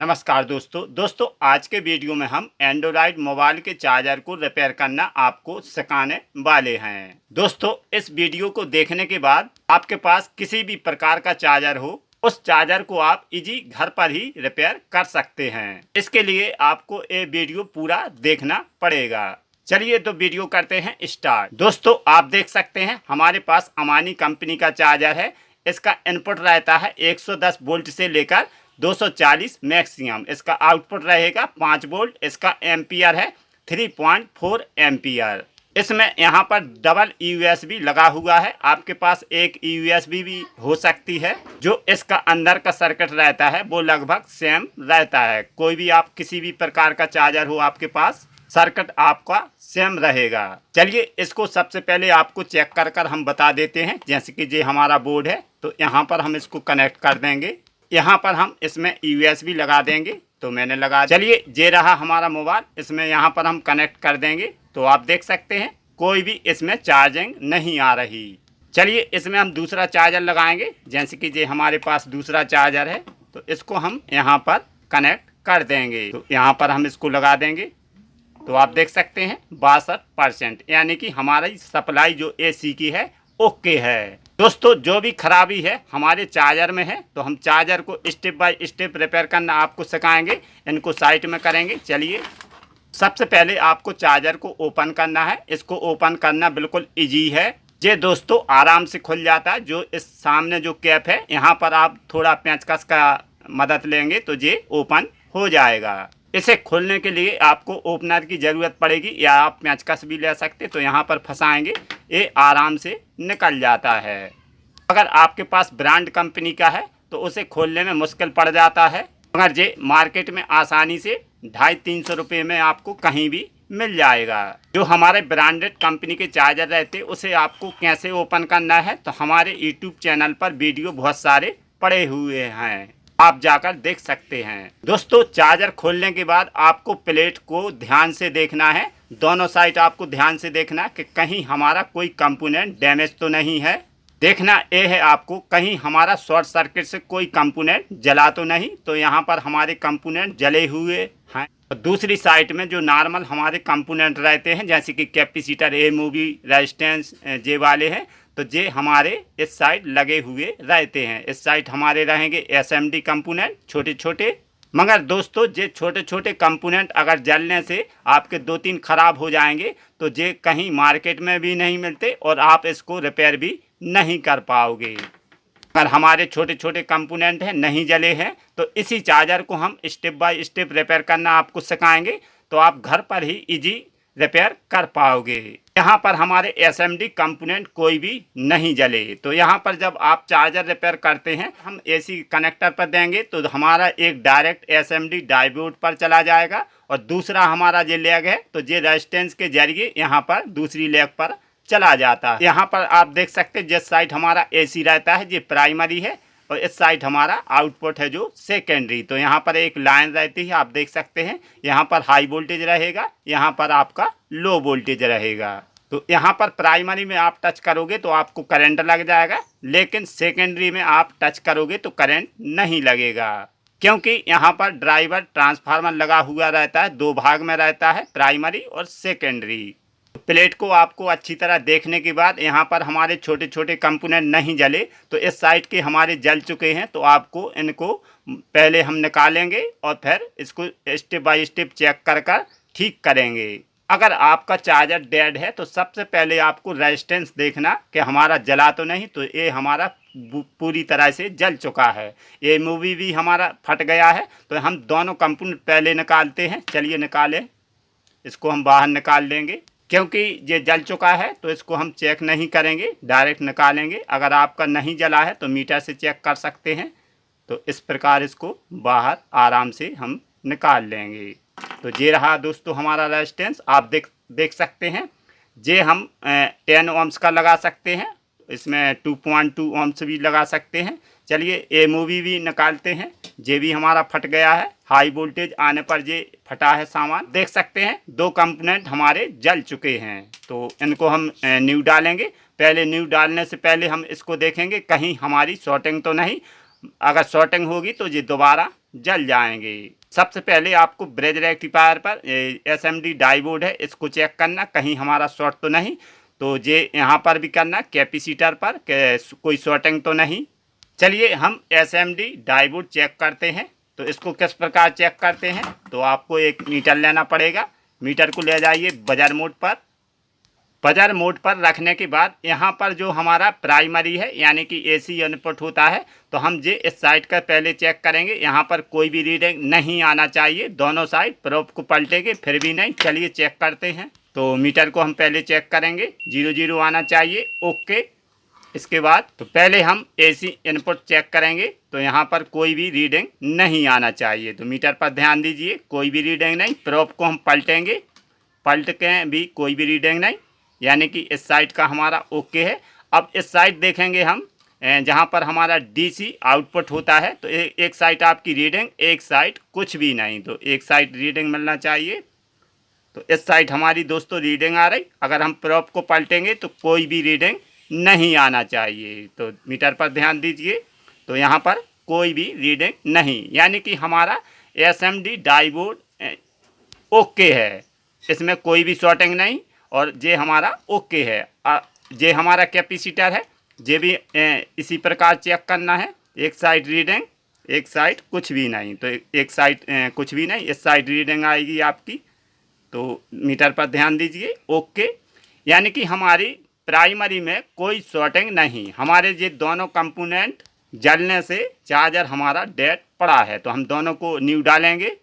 नमस्कार दोस्तों आज के वीडियो में हम एंड्रॉयड मोबाइल के चार्जर को रिपेयर करना आपको सिखाने वाले हैं। दोस्तों इस वीडियो को देखने के बाद आपके पास किसी भी प्रकार का चार्जर हो, उस चार्जर को आप इजी घर पर ही रिपेयर कर सकते हैं। इसके लिए आपको ये वीडियो पूरा देखना पड़ेगा। चलिए तो वीडियो करते हैं स्टार्ट। दोस्तों आप देख सकते हैं हमारे पास अमानी कंपनी का चार्जर है। इसका इनपुट रहता है 110 वोल्ट से लेकर 240 मैक्सिमम। इसका आउटपुट रहेगा 5 वोल्ट। इसका एम्पियर है 3.4 एम्पियर। इसमें यहाँ पर डबल यूएसबी लगा हुआ है। आपके पास एक यूएसबी भी हो सकती है। जो इसका अंदर का सर्किट रहता है वो लगभग सेम रहता है। कोई भी आप किसी भी प्रकार का चार्जर हो आपके पास, सर्किट आपका सेम रहेगा। चलिए इसको सबसे पहले आपको चेक कर हम बता देते हैं। जैसे कि ये हमारा बोर्ड है तो यहाँ पर हम इसको कनेक्ट कर देंगे। यहाँ पर हम इसमें यूएसबी लगा देंगे। तो मैंने लगा, चलिए ये रहा हमारा मोबाइल। इसमें यहाँ पर हम कनेक्ट कर देंगे। तो आप देख सकते हैं कोई भी इसमें चार्जिंग नहीं आ रही। चलिए इसमें हम दूसरा चार्जर लगाएंगे। जैसे कि ये हमारे पास दूसरा चार्जर है तो इसको हम यहाँ पर कनेक्ट कर देंगे। तो यहाँ पर हम इसको लगा देंगे। तो आप देख सकते हैं 62%, यानी कि हमारी सप्लाई जो एसी की है ओके है। दोस्तों जो भी खराबी है हमारे चार्जर में है तो हम चार्जर को स्टेप बाय स्टेप रिपेयर करना आपको सिखाएंगे। इनको साइड में करेंगे। चलिए सबसे पहले आपको चार्जर को ओपन करना है। इसको ओपन करना बिल्कुल इजी है। ये दोस्तों आराम से खुल जाता है। जो इस सामने जो कैप है यहाँ पर आप थोड़ा पेंचकस का मदद लेंगे तो ये ओपन हो जाएगा। इसे खोलने के लिए आपको ओपनर की ज़रूरत पड़ेगी या आप पेंचकस भी ले सकते। तो यहाँ पर फंसाएंगे, ये आराम से निकल जाता है। अगर आपके पास ब्रांड कंपनी का है तो उसे खोलने में मुश्किल पड़ जाता है। मगर ये मार्केट में आसानी से 250-300 रुपये में आपको कहीं भी मिल जाएगा। जो हमारे ब्रांडेड कंपनी के चार्जर रहते उसे आपको कैसे ओपन करना है तो हमारे यूट्यूब चैनल पर वीडियो बहुत सारे पड़े हुए हैं, आप जाकर देख सकते हैं। दोस्तों चार्जर खोलने के बाद आपको प्लेट को ध्यान से देखना है। दोनों साइड आपको ध्यान से देखना कि कहीं हमारा कोई कंपोनेंट डैमेज तो नहीं है। देखना ये है आपको कहीं हमारा शॉर्ट सर्किट से कोई कंपोनेंट जला तो नहीं। तो यहाँ पर हमारे कंपोनेंट जले हुए हैं। और दूसरी साइड में जो नॉर्मल हमारे कंपोनेंट रहते हैं जैसे कि कैपेसिटर, एमओवी, रेजिस्टेंस जे वाले हैं तो ये हमारे इस साइड लगे हुए रहते हैं। इस साइड हमारे रहेंगे एसएमडी कंपोनेंट छोटे छोटे। मगर दोस्तों ये छोटे छोटे कंपोनेंट अगर जलने से आपके 2-3 खराब हो जाएंगे तो ये कहीं मार्केट में भी नहीं मिलते और आप इसको रिपेयर भी नहीं कर पाओगे। अगर हमारे छोटे छोटे कंपोनेंट हैं नहीं जले हैं तो इसी चार्जर को हम स्टेप बाय स्टेप रिपेयर करना आपको सिखाएंगे। तो आप घर पर ही इजी रिपेयर कर पाओगे। यहाँ पर हमारे एसएमडी कंपोनेंट कोई भी नहीं जले। तो यहाँ पर जब आप चार्जर रिपेयर करते हैं हम एसी कनेक्टर पर देंगे तो हमारा एक डायरेक्ट एसएमडी डायोड पर चला जाएगा और दूसरा हमारा जो लेग है तो ये रेजिस्टेंस के जरिए यहाँ पर दूसरी लेग पर चला जाता है। यहाँ पर आप देख सकते हैं जिस साइड हमारा एसी रहता है ये प्राइमरी है और इस साइड हमारा आउटपुट है जो सेकेंडरी। तो यहाँ पर एक लाइन रहती है, आप देख सकते हैं। यहाँ पर हाई वोल्टेज रहेगा, यहाँ पर आपका लो वोल्टेज रहेगा। तो यहाँ पर प्राइमरी में आप टच करोगे तो आपको करंट लग जाएगा, लेकिन सेकेंडरी में आप टच करोगे तो करंट नहीं लगेगा, क्योंकि यहाँ पर ड्राइवर ट्रांसफार्मर लगा हुआ रहता है। 2 भाग में रहता है, प्राइमरी और सेकेंडरी। प्लेट को आपको अच्छी तरह देखने के बाद यहाँ पर हमारे छोटे छोटे कंपोनेंट नहीं जले तो इस साइड के हमारे जल चुके हैं। तो आपको इनको पहले हम निकालेंगे और फिर इसको स्टेप बाय स्टेप चेक कर ठीक करेंगे। अगर आपका चार्जर डेड है तो सबसे पहले आपको रेजिस्टेंस देखना कि हमारा जला तो नहीं। तो ये हमारा पूरी तरह से जल चुका है। ये मूवी भी हमारा फट गया है। तो हम दोनों कंपोनेंट पहले निकालते हैं। चलिए निकालें, इसको हम बाहर निकाल लेंगे क्योंकि ये जल चुका है तो इसको हम चेक नहीं करेंगे, डायरेक्ट निकालेंगे। अगर आपका नहीं जला है तो मीटर से चेक कर सकते हैं। तो इस प्रकार इसको बाहर आराम से हम निकाल लेंगे। तो ये रहा दोस्तों हमारा रेजिस्टेंस, आप देख सकते हैं। ये हम 10 ओम्स का लगा सकते हैं, इसमें 2.2 ओम्स भी लगा सकते हैं। चलिए एमओवी भी निकालते हैं। ये भी हमारा फट गया है, हाई वोल्टेज आने पर ये फटा है सामान। देख सकते हैं 2 कंपोनेंट हमारे जल चुके हैं। तो इनको हम न्यू डालेंगे। पहले न्यू डालने से पहले हम इसको देखेंगे कहीं हमारी शॉर्टिंग तो नहीं। अगर शॉर्टिंग होगी तो ये दोबारा जल जाएंगे। सबसे पहले आपको ब्रिज रेक्टिफायर पर SMD डायोड है इसको चेक करना कहीं हमारा शॉर्ट तो नहीं। तो ये यहाँ पर भी करना कैपेसिटर पर कोई शॉर्टिंग तो नहीं। चलिए हम SMD डायोड चेक करते हैं। तो इसको किस प्रकार चेक करते हैं, तो आपको एक मीटर लेना पड़ेगा। मीटर को ले जाइए बजर मोड पर। बजर मोड पर रखने के बाद यहाँ पर जो हमारा प्राइमरी है यानी कि AC इनपुट होता है, तो हम ये इस साइड का पहले चेक करेंगे। यहाँ पर कोई भी रीडिंग नहीं आना चाहिए, दोनों साइड प्रोब को पलटेंगे फिर भी नहीं। चलिए चेक करते हैं। तो मीटर को हम पहले चेक करेंगे, 00 आना चाहिए, ओके। इसके बाद तो पहले हम AC इनपुट चेक करेंगे, तो यहाँ पर कोई भी रीडिंग नहीं आना चाहिए। तो मीटर पर ध्यान दीजिए, कोई भी रीडिंग नहीं। प्रोब को हम पलटेंगे, पलट के भी कोई भी रीडिंग नहीं, यानी कि इस साइड का हमारा ओके है। अब इस साइड देखेंगे हम, जहाँ पर हमारा DC आउटपुट होता है, तो एक साइड आपकी रीडिंग, एक साइड कुछ भी नहीं। तो एक साइड रीडिंग मिलना चाहिए। तो इस साइड हमारी दोस्तों रीडिंग आ रही। अगर हम प्रोब को पलटेंगे तो कोई भी रीडिंग नहीं आना चाहिए। तो मीटर पर ध्यान दीजिए, तो यहाँ पर कोई भी रीडिंग नहीं, यानी कि हमारा SMD डायोड ओके है, इसमें कोई भी शॉर्टिंग नहीं। और ये हमारा ओके है। ये हमारा कैपेसिटर है, ये भी इसी प्रकार चेक करना है। एक साइड रीडिंग, एक साइड कुछ भी नहीं। तो एक साइड कुछ भी नहीं, इस साइड रीडिंग आएगी आपकी। तो मीटर पर ध्यान दीजिए, ओके। यानी कि हमारी प्राइमरी में कोई शॉर्टिंग नहीं। हमारे ये दोनों कंपोनेंट जलने से चार्जर हमारा डेड पड़ा है। तो हम दोनों को न्यू डालेंगे।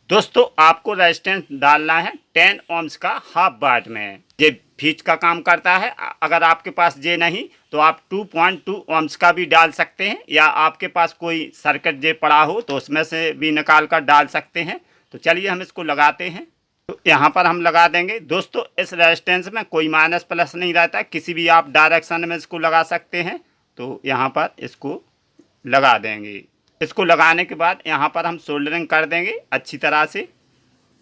दोस्तों आपको रेजिस्टेंस डालना है 10 ohms का हाफ वाट में। ये फीज का काम करता है। अगर आपके पास ये नहीं तो आप 2.2 ohms का भी डाल सकते हैं, या आपके पास कोई सर्किट जे पड़ा हो तो उसमें से भी निकाल कर डाल सकते हैं। तो चलिए हम इसको लगाते हैं। तो यहाँ पर हम लगा देंगे। दोस्तों इस रेजिस्टेंस में कोई माइनस प्लस नहीं रहता, किसी भी आप डायरेक्शन में इसको लगा सकते हैं। तो यहाँ पर इसको लगा देंगे। इसको लगाने के बाद यहाँ पर हम सोल्डरिंग कर देंगे अच्छी तरह से।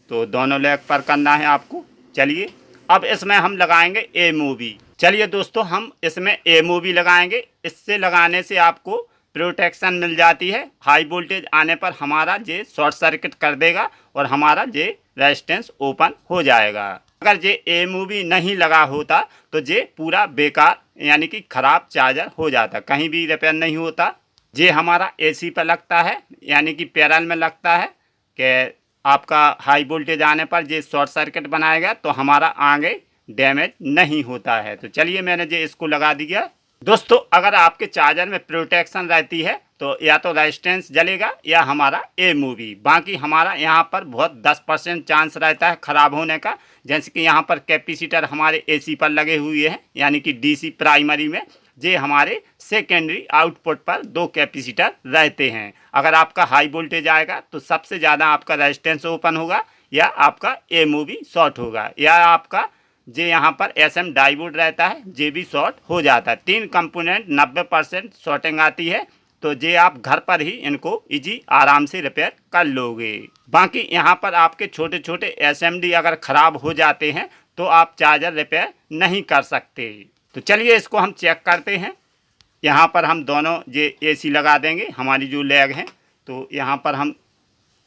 तो दोनों लेग पर करना है आपको। चलिए अब इसमें हम लगाएंगे MOV। चलिए दोस्तों हम इसमें MOV लगाएंगे। इससे लगाने से आपको प्रोटेक्शन मिल जाती है। हाई वोल्टेज आने पर हमारा ये शॉर्ट सर्किट कर देगा और हमारा ये रेजिस्टेंस ओपन हो जाएगा। अगर ये MOV नहीं लगा होता तो ये पूरा बेकार यानी कि ख़राब चार्जर हो जाता, कहीं भी रिपेयर नहीं होता। ये हमारा AC पर लगता है, यानी कि पैरेलल में लगता है कि आपका हाई वोल्टेज आने पर ये शॉर्ट सर्किट बनाएगा, तो हमारा आगे डैमेज नहीं होता है। तो चलिए मैंने ये इसको लगा दिया। दोस्तों अगर आपके चार्जर में प्रोटेक्शन रहती है तो या तो रेजिस्टेंस जलेगा या हमारा MOV। बाकी हमारा यहाँ पर बहुत 10% चांस रहता है ख़राब होने का। जैसे कि यहाँ पर कैपेसिटर हमारे AC पर लगे हुए हैं, यानी कि DC प्राइमरी में। ये हमारे सेकेंडरी आउटपुट पर 2 कैपेसिटर रहते हैं। अगर आपका हाई वोल्टेज आएगा तो सबसे ज़्यादा आपका रेजिस्टेंस ओपन होगा, या आपका MOV शॉर्ट होगा, या आपका जे यहाँ पर SM डायोड रहता है जे भी शॉर्ट हो जाता है। 3 कंपोनेंट 90% शॉर्टिंग आती है। तो जे आप घर पर ही इनको इजी आराम से रिपेयर कर लोगे। बाकी यहाँ पर आपके छोटे छोटे SMD अगर ख़राब हो जाते हैं तो आप चार्जर रिपेयर नहीं कर सकते। तो चलिए इसको हम चेक करते हैं। यहाँ पर हम दोनों ये AC लगा देंगे, हमारी जो लेग हैं। तो यहाँ पर हम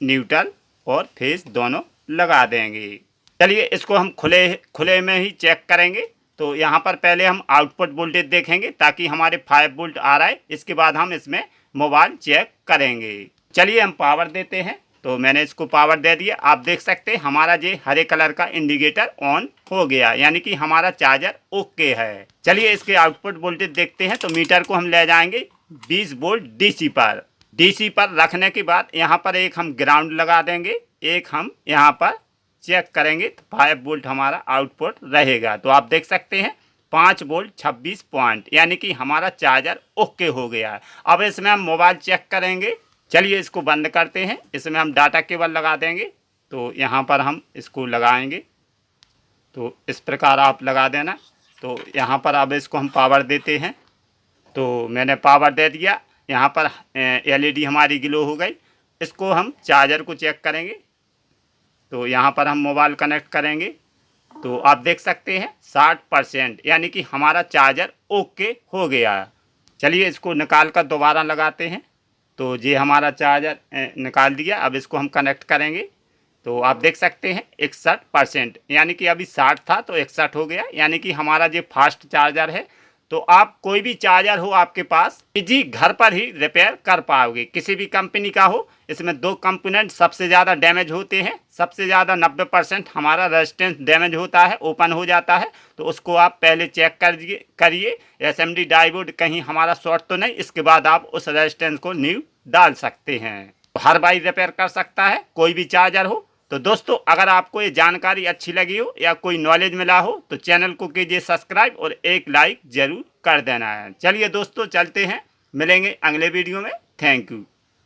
न्यूट्रल और फेस दोनों लगा देंगे। चलिए इसको हम खुले में ही चेक करेंगे। तो यहाँ पर पहले हम आउटपुट वोल्टेज देखेंगे ताकि हमारे 5 वोल्ट आ रहा है। इसके बाद हम इसमें मोबाइल चेक करेंगे। चलिए हम पावर देते हैं। तो मैंने इसको पावर दे दिया। आप देख सकते हैं हमारा ये हरे कलर का इंडिकेटर ऑन हो गया, यानी कि हमारा चार्जर ओके है। चलिए इसके आउटपुट वोल्टेज देखते हैं। तो मीटर को हम ले जाएंगे 20 वोल्ट DC पर। DC पर रखने के बाद यहाँ पर एक हम ग्राउंड लगा देंगे, एक हम यहाँ पर चेक करेंगे। तो 5 वोल्ट हमारा आउटपुट रहेगा। तो आप देख सकते हैं 5 वोल्ट 26 पॉइंट, यानी कि हमारा चार्जर ओके हो गया है। अब इसमें हम मोबाइल चेक करेंगे। चलिए इसको बंद करते हैं। इसमें हम डाटा केबल लगा देंगे। तो यहाँ पर हम इसको लगाएंगे। तो इस प्रकार आप लगा देना। तो यहाँ पर अब इसको हम पावर देते हैं। तो मैंने पावर दे दिया। यहाँ पर LED हमारी ग्लो हो गई। इसको हम चार्जर को चेक करेंगे। तो यहाँ पर हम मोबाइल कनेक्ट करेंगे। तो आप देख सकते हैं 60%, यानी कि हमारा चार्जर ओके हो गया। चलिए इसको निकाल कर दोबारा लगाते हैं। तो ये हमारा चार्जर निकाल दिया। अब इसको हम कनेक्ट करेंगे तो आप देख सकते हैं 61%, यानी कि अभी 60 था तो 61 हो गया, यानी कि हमारा ये फास्ट चार्जर है। तो आप कोई भी चार्जर हो आपके पास इजी घर पर ही रिपेयर कर पाओगे, किसी भी कंपनी का हो। इसमें दो कंपोनेंट सबसे ज़्यादा डैमेज होते हैं, सबसे ज़्यादा 90% हमारा रेजिस्टेंस डैमेज होता है, ओपन हो जाता है। तो उसको आप पहले चेक करिए एसएमडी डायोड कहीं हमारा शॉर्ट तो नहीं, इसके बाद आप उस रेजिस्टेंस को न्यू डाल सकते हैं। हर बार रिपेयर कर सकता है कोई भी चार्जर हो। तो दोस्तों अगर आपको ये जानकारी अच्छी लगी हो या कोई नॉलेज मिला हो तो चैनल को कीजिए सब्सक्राइब और एक लाइक ज़रूर कर देना है। चलिए दोस्तों चलते हैं, मिलेंगे अगले वीडियो में। Thank you.